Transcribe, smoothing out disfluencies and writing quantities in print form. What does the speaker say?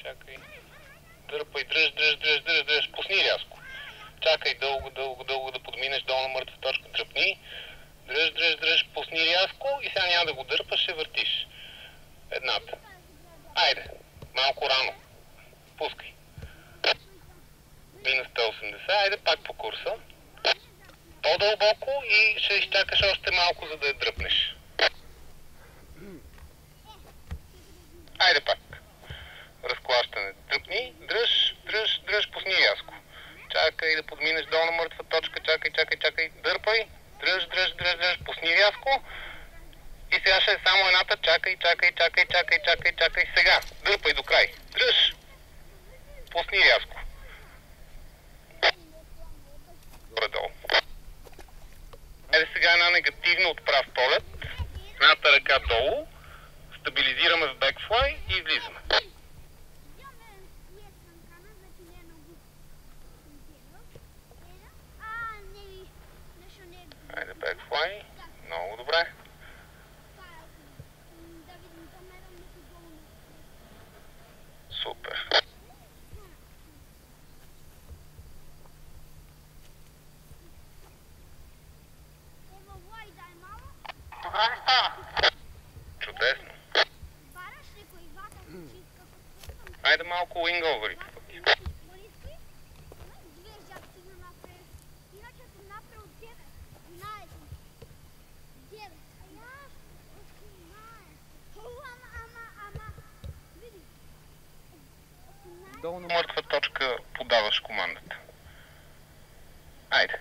Чакай. Дърпай, дръж. Пусни рязко. Чакай дълго да подминеш долу на мъртва точка. Дръпни. Дръж. Пусни рязко и сега няма да го дърпаш, ще въртиш. Едната. Айде. Малко рано. Пускай. Минус 180. Айде пак по курса. По-дълбоко и ще изчакаш още малко, за да я дръпнеш. Айде пак. Разклащане. Дръпни. Дръж. Пусни рязко. Чакай да подминеш долу на мъртва точка. Чакай. Дърпай. Дръж. Пусни рязко. И сега ще е само едната. Чакай. Сега. Дърпай до край. Дръж. Пусни рязко. Горе-долу. Айде сега една негативна от прав полет. Едната ръка долу. Стабилизираме в бекфлай и излизаме. Айде бекфлай. Много добре. Супер. Чудесно. Айде малко уинговъри. Долу на мъртва точка подаваш командата. Айде.